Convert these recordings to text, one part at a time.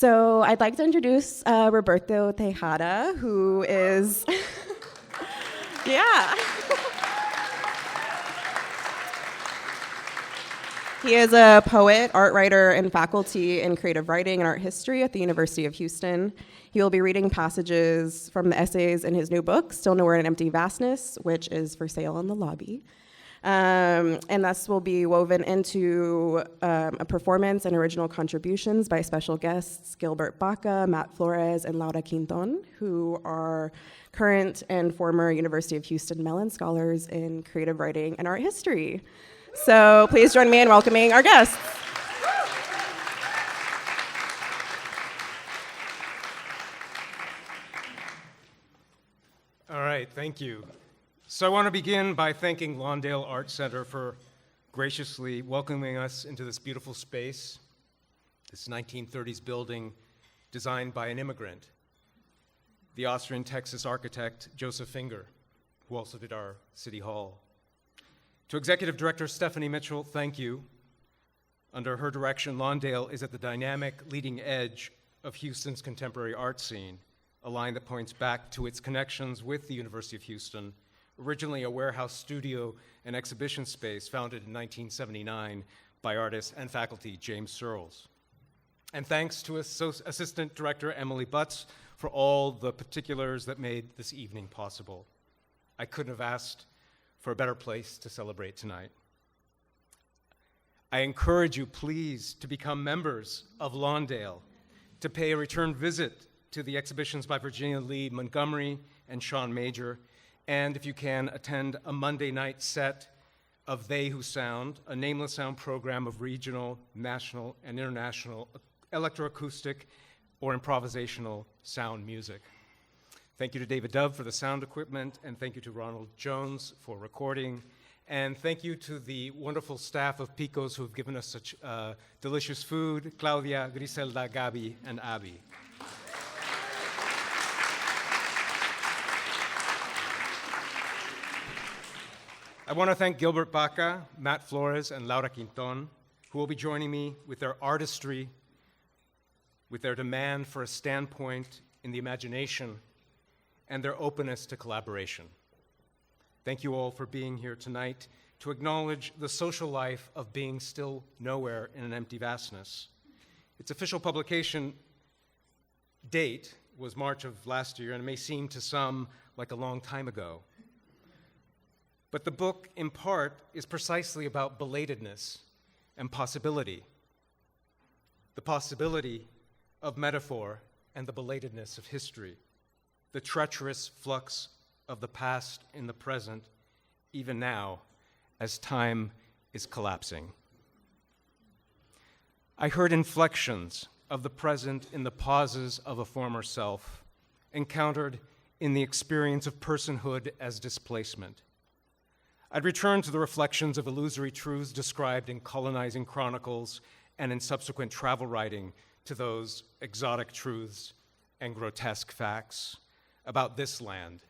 So I'd like to introduce Roberto Tejada, who is, yeah. He is a poet, art writer, and faculty in creative writing and art history at the University of Houston. He will be reading passages from the essays in his new book, Still Nowhere in Empty Vastness, which is for sale in the lobby. And this will be woven into a performance and original contributions by special guests Gilbert, Baca, Flores, and Laura Quintón, who are current and former University of Houston Mellon scholars in creative writing and art history. So please join me in welcoming our guests. All right, thank you. So I want to begin by thanking Lawndale Art Center for graciously welcoming us into this beautiful space, this 1930s building designed by an immigrant, the Austrian-Texas architect Joseph Finger, who also did our City Hall. To Executive Director Stephanie Mitchell, thank you. Under her direction, Lawndale is at the dynamic leading edge of Houston's contemporary art scene, a line that points back to its connections with the University of Houston, originally a warehouse studio and exhibition space founded in 1979 by artist and faculty James Searles. And thanks to Assistant Director Emily Butts for all the particulars that made this evening possible. I couldn't have asked for a better place to celebrate tonight. I encourage you, please, to become members of Lawndale, to pay a return visit to the exhibitions by Virginia Lee Montgomery and Sean Major, and if you can, attend a Monday night set of They Who Sound, a nameless sound program of regional, national, and international electroacoustic or improvisational sound music. Thank you to David Dove for the sound equipment, and thank you to Ronald Jones for recording, and thank you to the wonderful staff of Picos who have given us such delicious food, Claudia, Griselda, Gabi, and Abby. I want to thank Gilbert Baca, Matt Flores, and Laura Quintón, who will be joining me with their artistry, with their demand for a standpoint in the imagination, and their openness to collaboration. Thank you all for being here tonight to acknowledge the social life of being still nowhere in an empty vastness. Its official publication date was March of last year, and it may seem to some like a long time ago. But the book, in part, is precisely about belatedness and possibility. The possibility of metaphor and the belatedness of history. The treacherous flux of the past in the present, even now, as time is collapsing. I heard inflections of the present in the pauses of a former self, encountered in the experience of personhood as displacement. I'd return to the reflections of illusory truths described in colonizing chronicles and in subsequent travel writing to those exotic truths and grotesque facts about this land,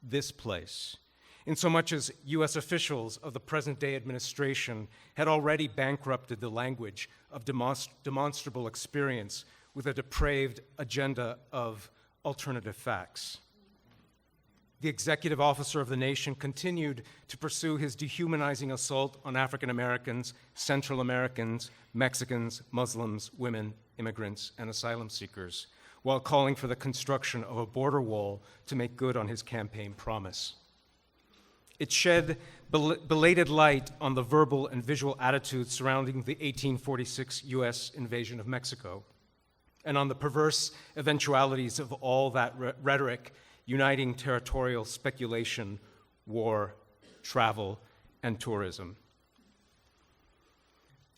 this place, insomuch as US officials of the present-day administration had already bankrupted the language of demonstrable experience with a depraved agenda of alternative facts. The executive officer of the nation continued to pursue his dehumanizing assault on African Americans, Central Americans, Mexicans, Muslims, women, immigrants, and asylum seekers, while calling for the construction of a border wall to make good on his campaign promise. It shed belated light on the verbal and visual attitudes surrounding the 1846 US invasion of Mexico, and on the perverse eventualities of all that rhetoric uniting territorial speculation, war, travel, and tourism.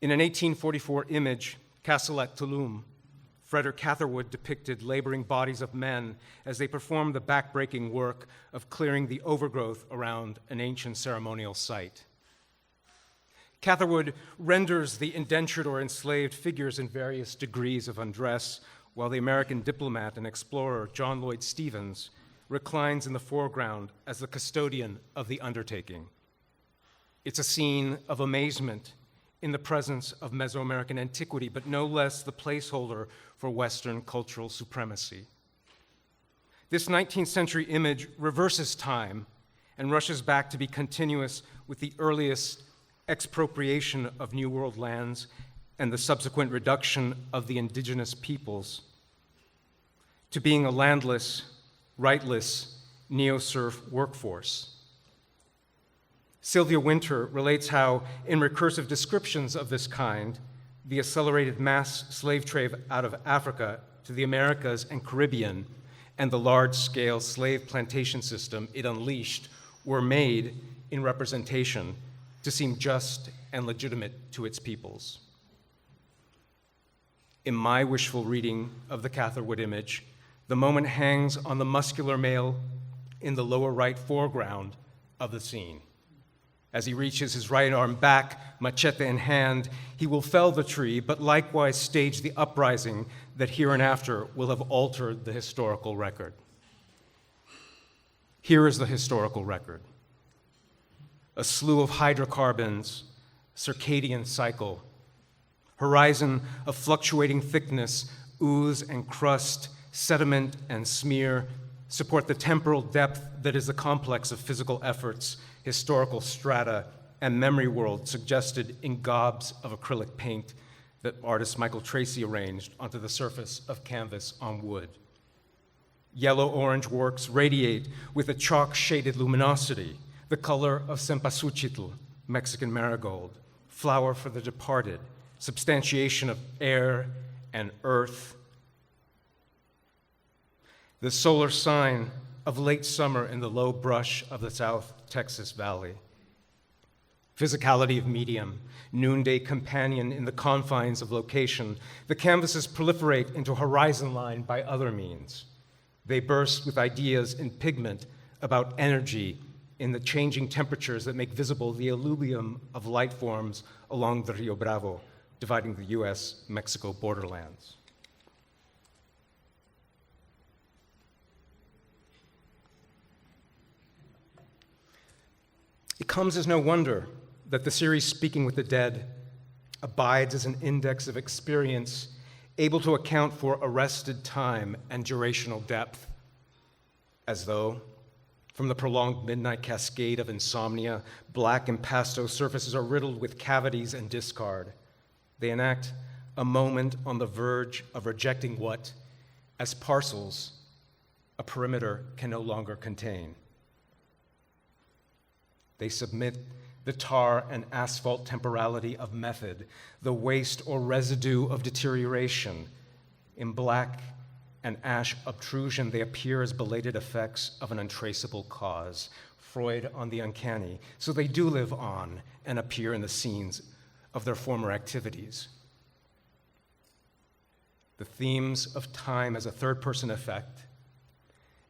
In an 1844 image, Castle at Tulum, Frederick Catherwood depicted laboring bodies of men as they performed the backbreaking work of clearing the overgrowth around an ancient ceremonial site. Catherwood renders the indentured or enslaved figures in various degrees of undress, while the American diplomat and explorer John Lloyd Stevens reclines in the foreground as the custodian of the undertaking. It's a scene of amazement in the presence of Mesoamerican antiquity, but no less the placeholder for Western cultural supremacy. This 19th century image reverses time and rushes back to be continuous with the earliest expropriation of New World lands and the subsequent reduction of the indigenous peoples to being a landless, rightless, neo-serf workforce. Sylvia Wynter relates how, in recursive descriptions of this kind, the accelerated mass slave trade out of Africa to the Americas and Caribbean and the large-scale slave plantation system it unleashed were made in representation to seem just and legitimate to its peoples. In my wishful reading of the Catherwood image, the moment hangs on the muscular male in the lower right foreground of the scene. As he reaches his right arm back, machete in hand, he will fell the tree, but likewise stage the uprising that hereinafter will have altered the historical record. Here is the historical record. A slew of hydrocarbons, circadian cycle, horizon of fluctuating thickness, ooze and crust, sediment and smear, support the temporal depth that is the complex of physical efforts, historical strata, and memory world suggested in gobs of acrylic paint that artist Michael Tracy arranged onto the surface of canvas on wood. Yellow-orange works radiate with a chalk-shaded luminosity, the color of cempasúchitl, Mexican marigold, flower for the departed, substantiation of air and earth. The solar sign of late summer in the low brush of the South Texas Valley. Physicality of medium, noonday companion in the confines of location. The canvases proliferate into horizon line by other means. They burst with ideas in pigment about energy in the changing temperatures that make visible the alluvium of light forms along the Rio Bravo, dividing the US-Mexico borderlands. It comes as no wonder that the series Speaking with the Dead abides as an index of experience able to account for arrested time and durational depth, as though, from the prolonged midnight cascade of insomnia, black impasto surfaces are riddled with cavities and discard. They enact a moment on the verge of rejecting what, as parcels, a perimeter can no longer contain. They submit the tar and asphalt temporality of method, the waste or residue of deterioration. In black and ash obtrusion, they appear as belated effects of an untraceable cause, Freud on the uncanny. So they do live on and appear in the scenes of their former activities. The themes of time as a third-person effect,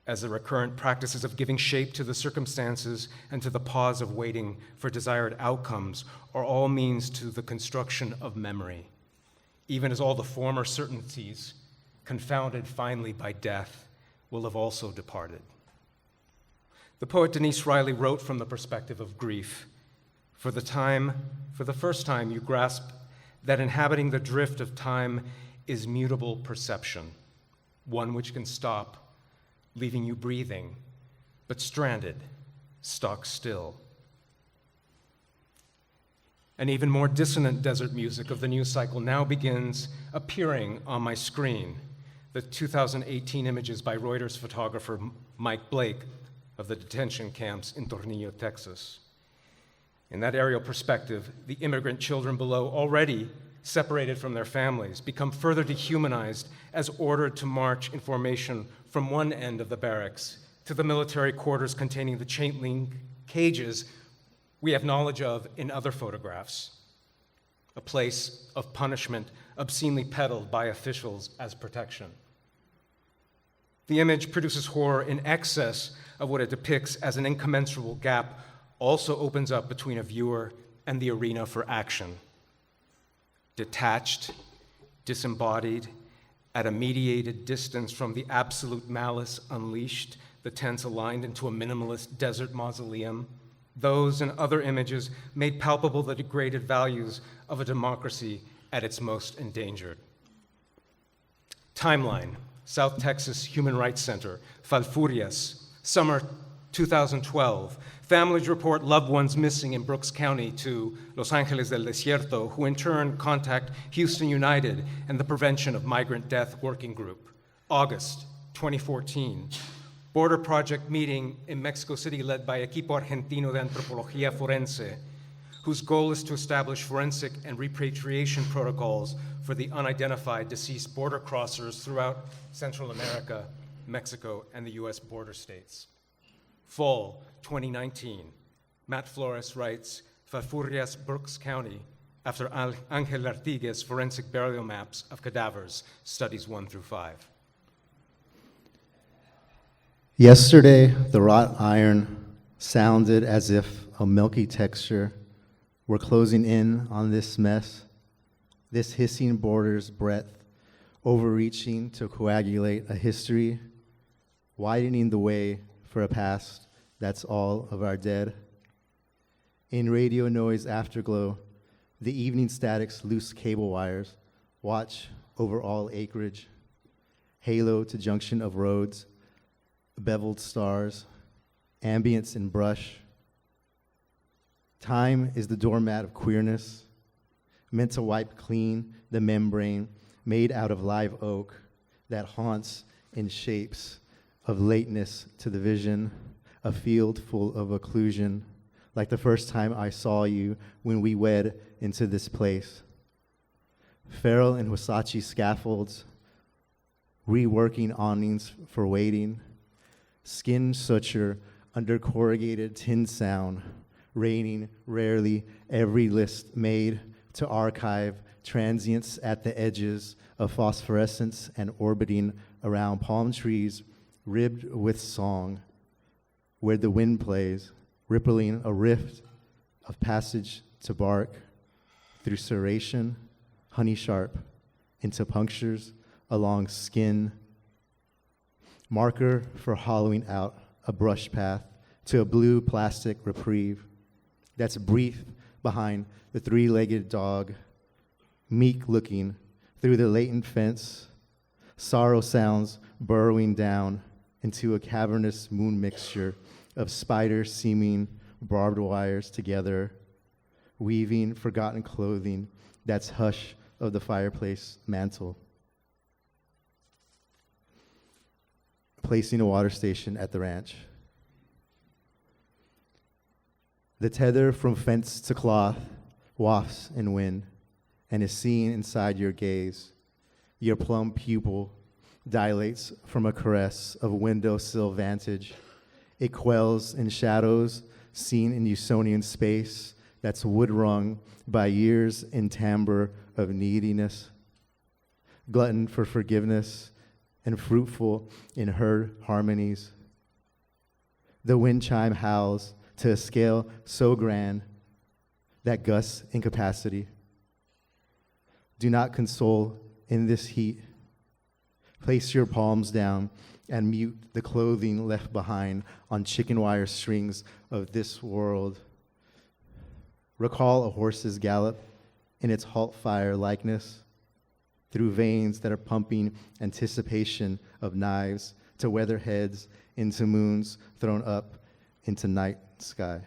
as the recurrent practices of giving shape to the circumstances and to the pause of waiting for desired outcomes, are all means to the construction of memory, even as all the former certainties, confounded finally by death, will have also departed. The poet Denise Riley wrote from the perspective of grief. For the first time, you grasp that inhabiting the drift of time is mutable perception, one which can stop, leaving you breathing, but stranded, stock still. An even more dissonant desert music of the new cycle now begins appearing on my screen. The 2018 images by Reuters photographer Mike Blake of the detention camps in Tornillo, Texas. In that aerial perspective, the immigrant children below, already separated from their families, become further dehumanized as ordered to march in formation from one end of the barracks to the military quarters containing the chain-link cages we have knowledge of in other photographs, a place of punishment obscenely peddled by officials as protection. The image produces horror in excess of what it depicts as an incommensurable gap also opens up between a viewer and the arena for action. Detached, disembodied, at a mediated distance from the absolute malice unleashed, the tents aligned into a minimalist desert mausoleum, Those and other images made palpable the degraded values of a democracy at its most endangered. Timeline, South Texas Human Rights Center, Falfurrias, summer 2012. Families report loved ones missing in Brooks County to Los Angeles del Desierto, who in turn contact Houston United and the Prevention of Migrant Death Working Group. August 2014. Border Project meeting in Mexico City led by Equipo Argentino de Antropología Forense, whose goal is to establish forensic and repatriation protocols for the unidentified deceased border crossers throughout Central America, Mexico, and the US border states. Fall 2019, Matt Flores writes, Falfurrias, Brooks County, after Ángel Artigue's forensic burial maps of cadavers, studies 1 through 5. Yesterday, the wrought iron sounded as if a milky texture were closing in on this mess, this hissing border's breadth, overreaching to coagulate a history, widening the way for a past that's all of our dead. In radio noise afterglow, the evening static's loose cable wires watch over all acreage, halo to junction of roads, beveled stars, ambience in brush. Time is the doormat of queerness, meant to wipe clean the membrane made out of live oak that haunts in shapes of lateness to the vision, a field full of occlusion, like the first time I saw you when we wed into this place. Feral and Husachi scaffolds, reworking awnings for waiting, skin suture under corrugated tin sound, raining rarely every list made to archive transients at the edges of phosphorescence and orbiting around palm trees ribbed with song, where the wind plays, rippling a rift of passage to bark through serration, honey sharp, into punctures along skin, marker for hollowing out a brush path to a blue plastic reprieve that's brief behind the three-legged dog, meek looking through the latent fence, sorrow sounds burrowing down into a cavernous moon mixture of spider-seeming barbed wires together, weaving forgotten clothing that's hush of the fireplace mantle. Placing a water station at the ranch. The tether from fence to cloth wafts in wind and is seen inside your gaze. Your plumb pupil dilates from a caress of windowsill vantage. It quells in shadows seen in Usonian space that's wood-wrung by years in timbre of neediness, glutton for forgiveness and fruitful in her harmonies. The wind chime howls to a scale so grand that gusts incapacity. Do not console in this heat. Place your palms down and mute the clothing left behind on chicken wire strings of this world. Recall a horse's gallop in its halt fire likeness through veins that are pumping anticipation of knives to weather heads into moons thrown up into night sky.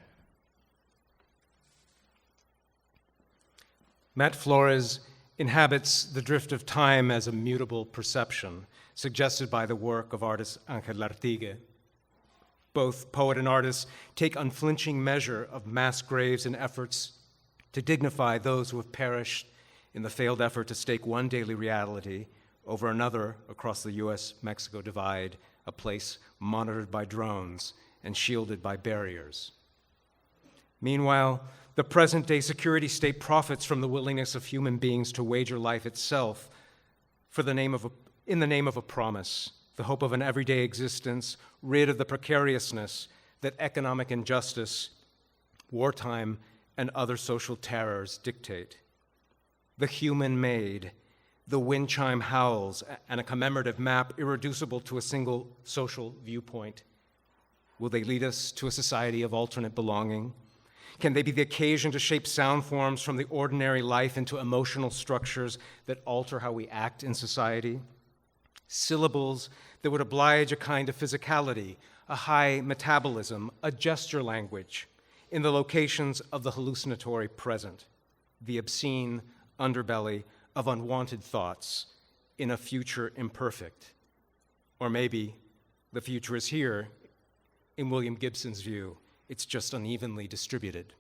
Matt Flores inhabits the drift of time as a mutable perception, suggested by the work of artist Ángel Artigue. Both poet and artist take unflinching measure of mass graves and efforts to dignify those who have perished in the failed effort to stake one daily reality over another across the US-Mexico divide, a place monitored by drones and shielded by barriers. Meanwhile, the present-day security state profits from the willingness of human beings to wager life itself in the name of a promise, the hope of an everyday existence rid of the precariousness that economic injustice, wartime, and other social terrors dictate. The human-made, the wind chime howls, and a commemorative map irreducible to a single social viewpoint. Will they lead us to a society of alternate belonging? Can they be the occasion to shape sound forms from the ordinary life into emotional structures that alter how we act in society? Syllables that would oblige a kind of physicality, a high metabolism, a gesture language in the locations of the hallucinatory present, the obscene underbelly of unwanted thoughts in a future imperfect. Or maybe the future is here. In William Gibson's view, it's just unevenly distributed.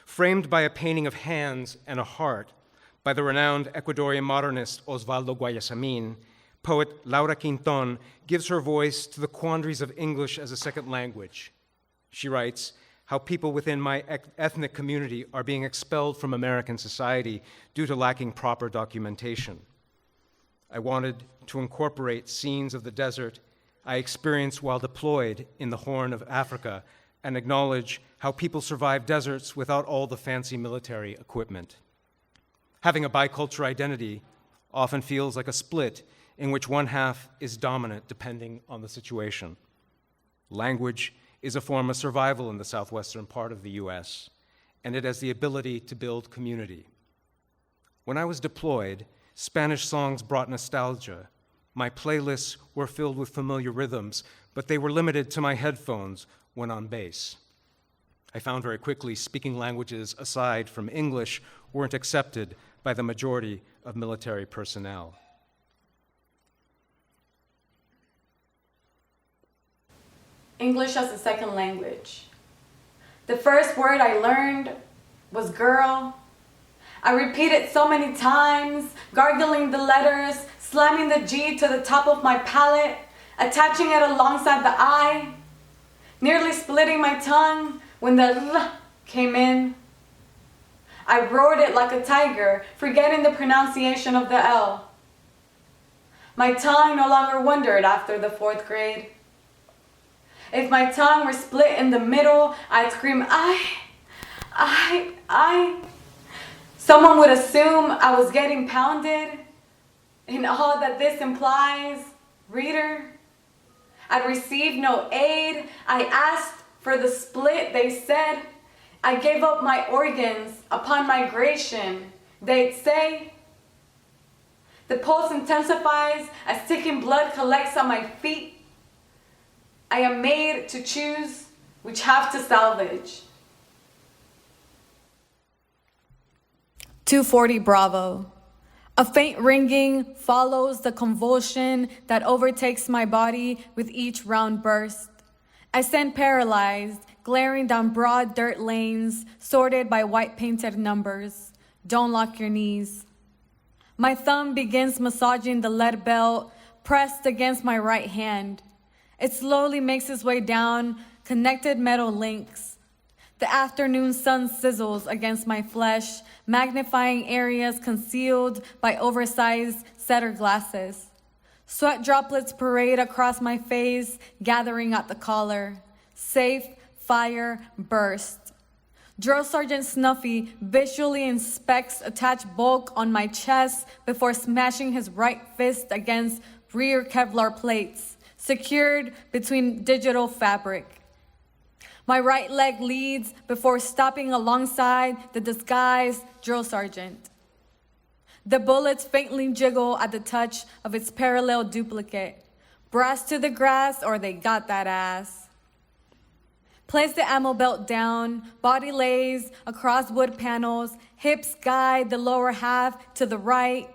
Framed by a painting of hands and a heart by the renowned Ecuadorian modernist Osvaldo Guayasamín, poet Laura Quintón gives her voice to the quandaries of English as a second language. She writes, how people within my ethnic community are being expelled from American society due to lacking proper documentation. I wanted to incorporate scenes of the desert I experienced while deployed in the Horn of Africa and acknowledge how people survive deserts without all the fancy military equipment. Having a bicultural identity often feels like a split in which one half is dominant depending on the situation. Language is a form of survival in the southwestern part of the US, and it has the ability to build community. When I was deployed, Spanish songs brought nostalgia. My playlists were filled with familiar rhythms, but they were limited to my headphones when on base. I found very quickly speaking languages aside from English weren't accepted by the majority of military personnel. English as a second language. The first word I learned was girl. I repeated so many times, gargling the letters, slamming the G to the top of my palate, attaching it alongside the I, nearly splitting my tongue when the L came in. I roared it like a tiger, forgetting the pronunciation of the L. My tongue no longer wondered after the 4th grade. If my tongue were split in the middle, I'd scream, I. Someone would assume I was getting pounded. In all that this implies, reader, I'd received no aid. I asked for the split, they said. I gave up my organs upon migration, they'd say. The pulse intensifies as ticking blood collects on my feet. I am made to choose which half to salvage. 2:40 Bravo. A faint ringing follows the convulsion that overtakes my body with each round burst. I stand paralyzed, glaring down broad dirt lanes sorted by white painted numbers. Don't lock your knees. My thumb begins massaging the lead belt pressed against my right hand. It slowly makes its way down connected metal links. The afternoon sun sizzles against my flesh, magnifying areas concealed by oversized setter glasses. Sweat droplets parade across my face, gathering at the collar. Safe, fire, burst. Drill Sergeant Snuffy visually inspects attached bulk on my chest before smashing his right fist against rear Kevlar plates, secured between digital fabric. My right leg leads before stopping alongside the disguised drill sergeant. The bullets faintly jiggle at the touch of its parallel duplicate. Brass to the grass or they got that ass. Place the ammo belt down, body lays across wood panels, hips guide the lower half to the right.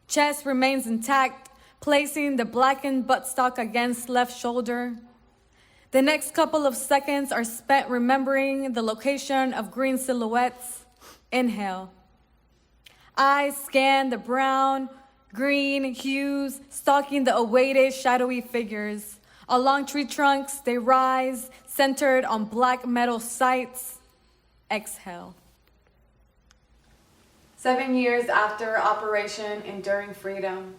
Chest remains intact, placing the blackened buttstock against left shoulder. The next couple of seconds are spent remembering the location of green silhouettes. Inhale. Eyes scan the brown, green hues, stalking the awaited shadowy figures. Along tree trunks, they rise, centered on black metal sights. Exhale. 7 years after Operation Enduring Freedom.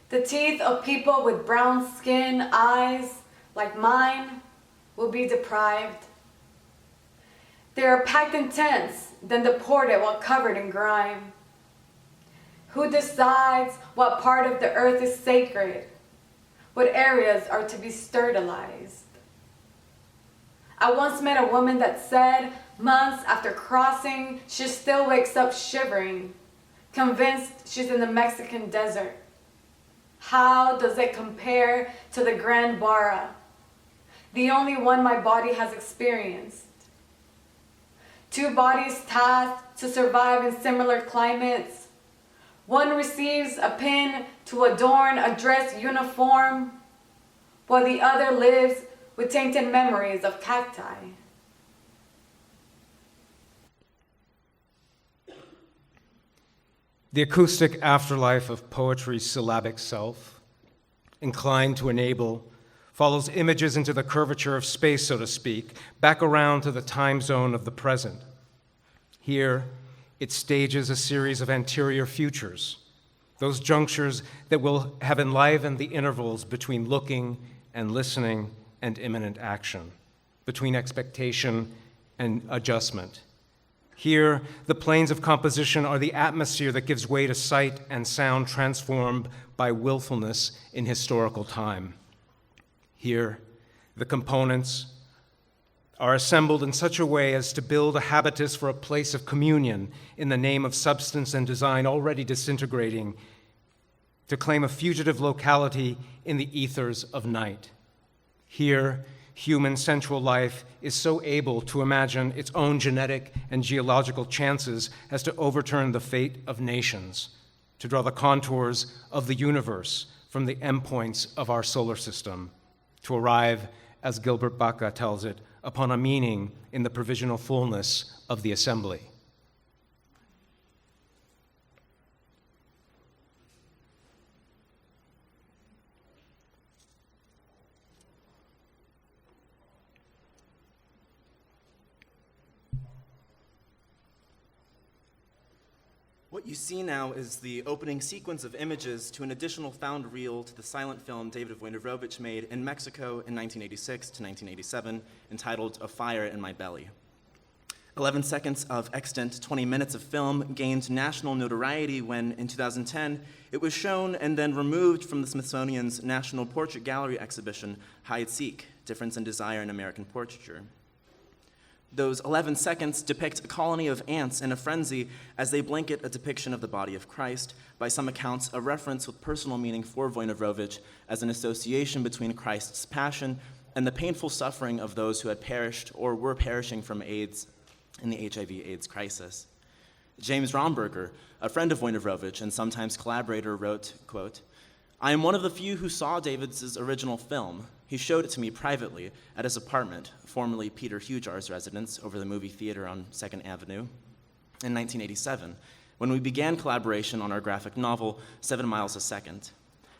The teeth of people with brown skin, eyes like mine, will be deprived. They are packed in tents, then deported while covered in grime. Who decides what part of the earth is sacred? what areas are to be sterilized. I once met a woman that said, months after crossing, she still wakes up shivering, convinced she's in the Mexican desert. How does it compare to the Grand Barra, the only one my body has experienced? Two bodies tasked to survive in similar climates. One receives a pin to adorn a dress uniform, while the other lives with tainted memories of cacti. The acoustic afterlife of poetry's syllabic self, inclined to enable, follows images into the curvature of space, so to speak, back around to the time zone of the present. Here, it stages a series of anterior futures, those junctures that will have enlivened the intervals between looking and listening and imminent action, between expectation and adjustment. Here, the planes of composition are the atmosphere that gives way to sight and sound transformed by willfulness in historical time. Here, the components are assembled in such a way as to build a habitus for a place of communion in the name of substance and design already disintegrating, to claim a fugitive locality in the ethers of night. Here, human sensual life is so able to imagine its own genetic and geological chances as to overturn the fate of nations, to draw the contours of the universe from the endpoints of our solar system, to arrive, as Gilbert Baca tells it, upon a meaning in the provisional fullness of the assembly. What you see now is the opening sequence of images to an additional found reel to the silent film David Wojnarowicz made in Mexico in 1986 to 1987, entitled A Fire in My Belly. 11 seconds of extant 20 minutes of film gained national notoriety when, in 2010, it was shown and then removed from the Smithsonian's National Portrait Gallery exhibition, Hide-Seek, Difference and Desire in American Portraiture. Those 11 seconds depict a colony of ants in a frenzy as they blanket a depiction of the body of Christ, by some accounts a reference with personal meaning for Wojnarowicz as an association between Christ's passion and the painful suffering of those who had perished or were perishing from AIDS in the HIV/AIDS crisis. James Romberger, a friend of Wojnarowicz and sometimes collaborator, wrote, quote, "I am one of the few who saw David's original film. He showed it to me privately at his apartment, formerly Peter Hujar's residence over the movie theater on 2nd Avenue, in 1987, when we began collaboration on our graphic novel, 7 Miles a Second.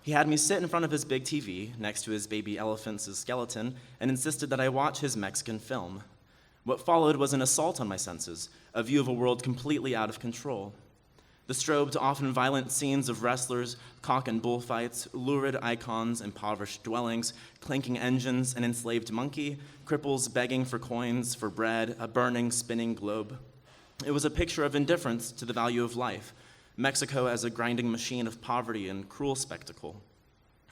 He had me sit in front of his big TV next to his baby elephant's skeleton and insisted that I watch his Mexican film. What followed was an assault on my senses, a view of a world completely out of control. The strobed, often violent scenes of wrestlers, cock and bullfights, lurid icons, impoverished dwellings, clanking engines, an enslaved monkey, cripples begging for coins, for bread, a burning, spinning globe. It was a picture of indifference to the value of life, Mexico as a grinding machine of poverty and cruel spectacle.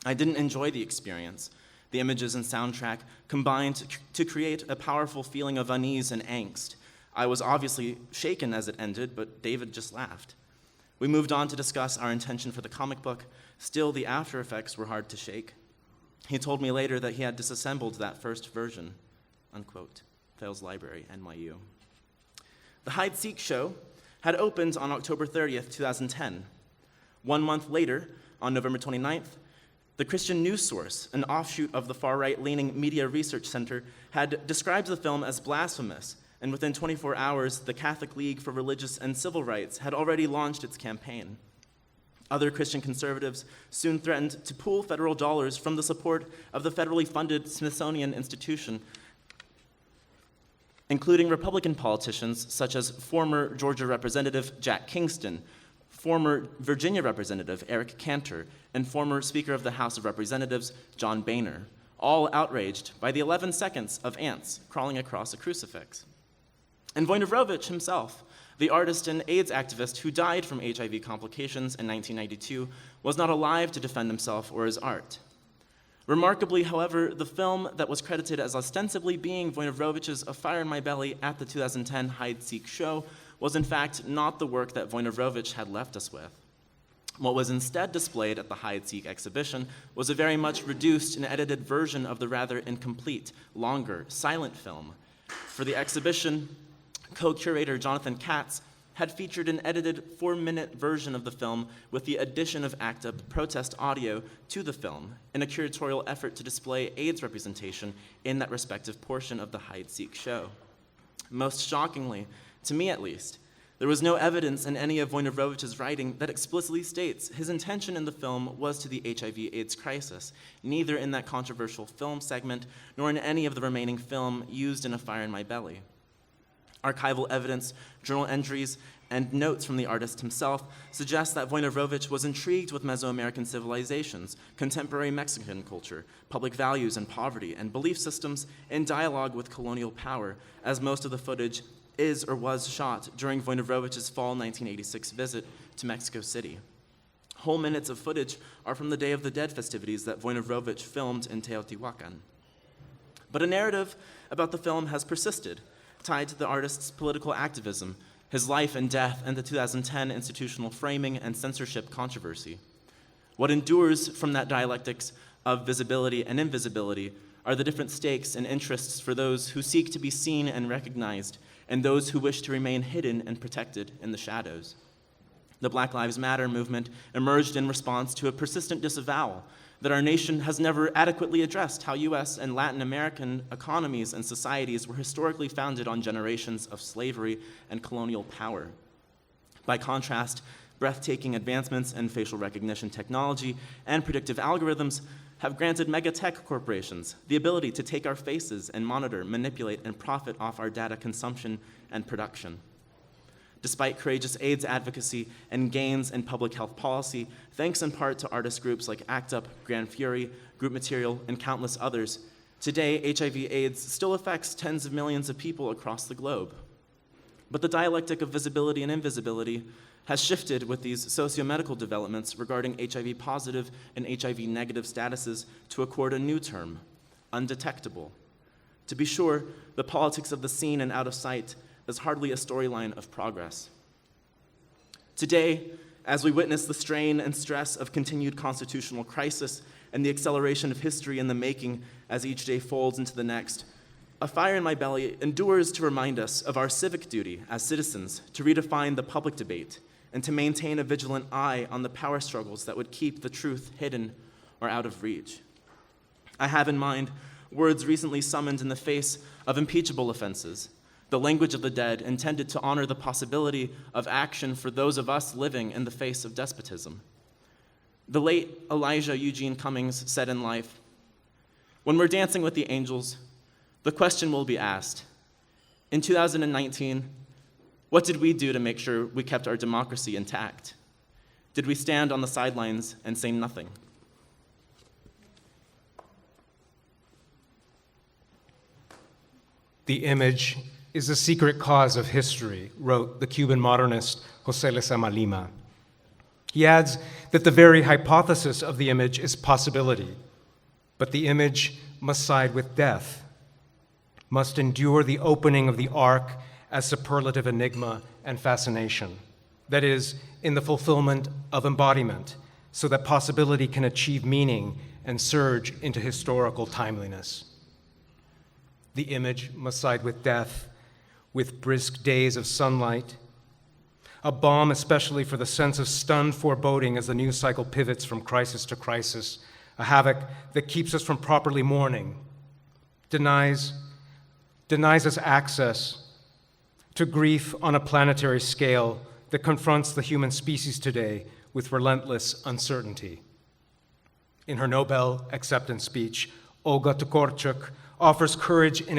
I didn't enjoy the experience. The images and soundtrack combined to create a powerful feeling of unease and angst. I was obviously shaken as it ended, but David just laughed. We moved on to discuss our intention for the comic book. Still, the after effects were hard to shake. He told me later that he had disassembled that first version," unquote. Thales Library, NYU. The Hide-Seek show had opened on October 30th, 2010. 1 month later, on November 29th, the Christian News Source, an offshoot of the far-right-leaning Media Research Center, had described the film as blasphemous, and within 24 hours, the Catholic League for Religious and Civil Rights had already launched its campaign. Other Christian conservatives soon threatened to pull federal dollars from the support of the federally funded Smithsonian Institution, including Republican politicians such as former Georgia Representative Jack Kingston, former Virginia Representative Eric Cantor, and former Speaker of the House of Representatives John Boehner, all outraged by the 11 seconds of ants crawling across a crucifix. And Wojnarowicz himself, the artist and AIDS activist who died from HIV complications in 1992, was not alive to defend himself or his art. Remarkably, however, the film that was credited as ostensibly being Wojnarowicz's A Fire in My Belly at the 2010 Hide-Seek show was in fact not the work that Wojnarowicz had left us with. What was instead displayed at the Hide-Seek exhibition was a very much reduced and edited version of the rather incomplete, longer, silent film. For the exhibition, co-curator Jonathan Katz had featured an edited 4-minute version of the film with the addition of ACT UP protest audio to the film in a curatorial effort to display AIDS representation in that respective portion of the Hide-Seek show. Most shockingly, to me at least, there was no evidence in any of Wojnarowicz's writing that explicitly states his intention in the film was to the HIV/AIDS crisis, neither in that controversial film segment nor in any of the remaining film used in A Fire in My Belly. Archival evidence, journal entries, and notes from the artist himself suggest that Wojnarowicz was intrigued with Mesoamerican civilizations, contemporary Mexican culture, public values and poverty, and belief systems in dialogue with colonial power, as most of the footage is or was shot during Wojnarowicz's fall 1986 visit to Mexico City. Whole minutes of footage are from the Day of the Dead festivities that Wojnarowicz filmed in Teotihuacan. But a narrative about the film has persisted, tied to the artist's political activism, his life and death, and the 2010 institutional framing and censorship controversy. What endures from that dialectics of visibility and invisibility are the different stakes and interests for those who seek to be seen and recognized, and those who wish to remain hidden and protected in the shadows. The Black Lives Matter movement emerged in response to a persistent disavowal that our nation has never adequately addressed how US and Latin American economies and societies were historically founded on generations of slavery and colonial power. By contrast, breathtaking advancements in facial recognition technology and predictive algorithms have granted mega-tech corporations the ability to take our faces and monitor, manipulate, and profit off our data consumption and production. Despite courageous AIDS advocacy and gains in public health policy, thanks in part to artist groups like ACT UP, Grand Fury, Group Material, and countless others, today HIV/AIDS still affects tens of millions of people across the globe. But the dialectic of visibility and invisibility has shifted with these socio-medical developments regarding HIV-positive and HIV-negative statuses to accord a new term, undetectable. To be sure, the politics of the seen and out of sight is hardly a storyline of progress. Today, as we witness the strain and stress of continued constitutional crisis and the acceleration of history in the making as each day folds into the next, A Fire in My Belly endures to remind us of our civic duty as citizens to redefine the public debate and to maintain a vigilant eye on the power struggles that would keep the truth hidden or out of reach. I have in mind words recently summoned in the face of impeachable offenses, the language of the dead intended to honor the possibility of action for those of us living in the face of despotism. The late Elijah Eugene Cummings said in life, "When we're dancing with the angels, the question will be asked, in 2019, what did we do to make sure we kept our democracy intact? Did we stand on the sidelines and say nothing?" The image is the secret cause of history, wrote the Cuban modernist José Lezama Lima. He adds that the very hypothesis of the image is possibility, but the image must side with death, must endure the opening of the ark as superlative enigma and fascination, that is, in the fulfillment of embodiment, so that possibility can achieve meaning and surge into historical timeliness. The image must side with death, with brisk days of sunlight, a balm especially for the sense of stunned foreboding as the news cycle pivots from crisis to crisis, a havoc that keeps us from properly mourning, denies us access to grief on a planetary scale that confronts the human species today with relentless uncertainty. In her Nobel acceptance speech, Olga Tokarczuk offers courage in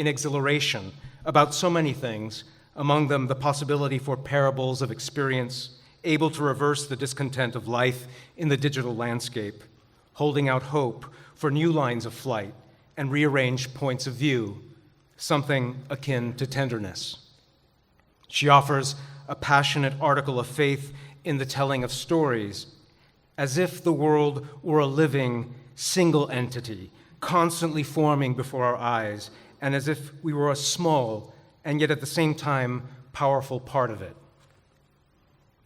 exhilaration about so many things, among them the possibility for parables of experience, able to reverse the discontent of life in the digital landscape, holding out hope for new lines of flight and rearranged points of view, something akin to tenderness. She offers a passionate article of faith in the telling of stories, as if the world were a living, single entity, constantly forming before our eyes, and as if we were a small and yet at the same time powerful part of it.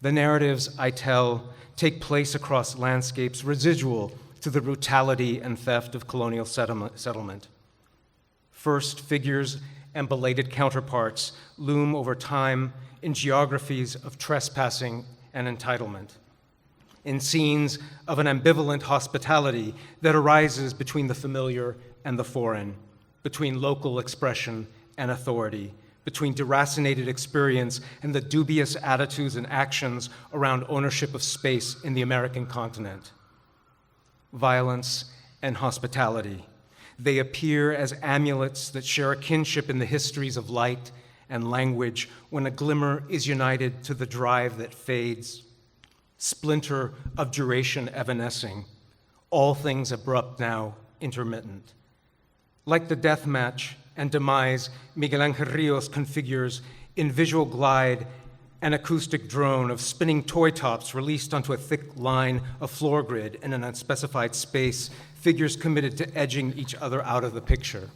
The narratives I tell take place across landscapes residual to the brutality and theft of colonial settlement. First figures and belated counterparts loom over time in geographies of trespassing and entitlement, in scenes of an ambivalent hospitality that arises between the familiar and the foreign, between local expression and authority, between deracinated experience and the dubious attitudes and actions around ownership of space in the American continent. Violence and hospitality. They appear as amulets that share a kinship in the histories of light and language when a glimmer is united to the drive that fades, splinter of duration evanescing, all things abrupt now intermittent. Like the death match and demise Miguel Angel Rios configures in visual glide an acoustic drone of spinning toy tops released onto a thick line of floor grid in an unspecified space, figures committed to edging each other out of the picture.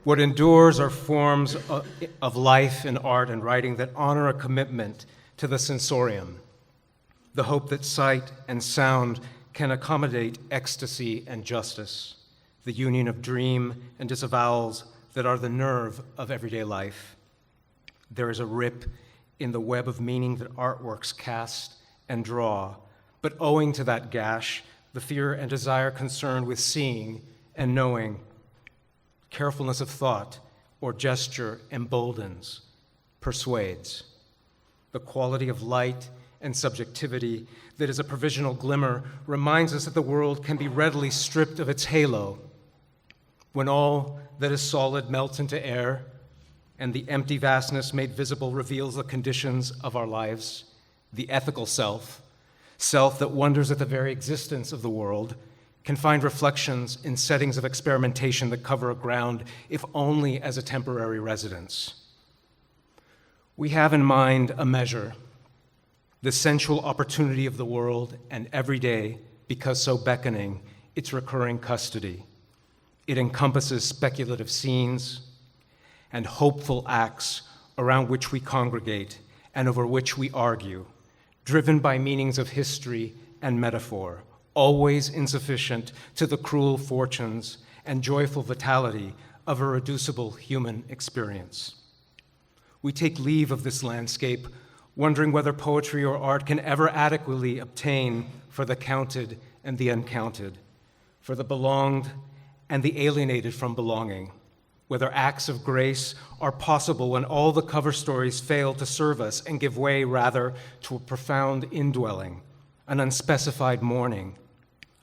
What endures are forms of life in art and writing that honor a commitment to the sensorium, the hope that sight and sound can accommodate ecstasy and justice, the union of dream and disavowals that are the nerve of everyday life. There is a rip in the web of meaning that artworks cast and draw, but owing to that gash, the fear and desire concerned with seeing and knowing, carefulness of thought or gesture emboldens, persuades. The quality of light and subjectivity that is a provisional glimmer reminds us that the world can be readily stripped of its halo. When all that is solid melts into air and the empty vastness made visible reveals the conditions of our lives, the ethical self, self that wonders at the very existence of the world, can find reflections in settings of experimentation that cover a ground, if only as a temporary residence. We have in mind a measure, the sensual opportunity of the world, and every day, because so beckoning, its recurring custody. It encompasses speculative scenes and hopeful acts around which we congregate and over which we argue, driven by meanings of history and metaphor, always insufficient to the cruel fortunes and joyful vitality of a reducible human experience. We take leave of this landscape, wondering whether poetry or art can ever adequately obtain for the counted and the uncounted, for the belonged and the alienated from belonging, whether acts of grace are possible when all the cover stories fail to serve us and give way rather to a profound indwelling, an unspecified mourning,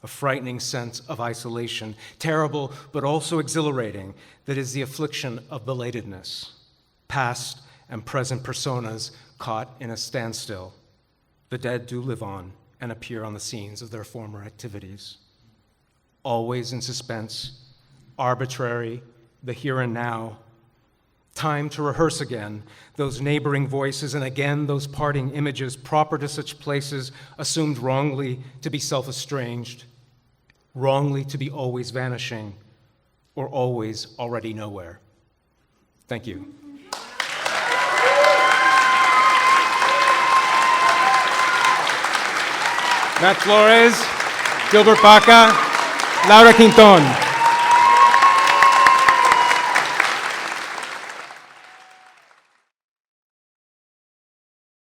a frightening sense of isolation, terrible but also exhilarating, that is the affliction of belatedness, past and present personas caught in a standstill. The dead do live on and appear on the scenes of their former activities. Always in suspense, arbitrary, the here and now. Time to rehearse again, those neighboring voices, and again those parting images proper to such places, assumed wrongly to be self-estranged, wrongly to be always vanishing, or always already nowhere. Thank you. Matt Flores, Gilbert Baca, Laura Quintón.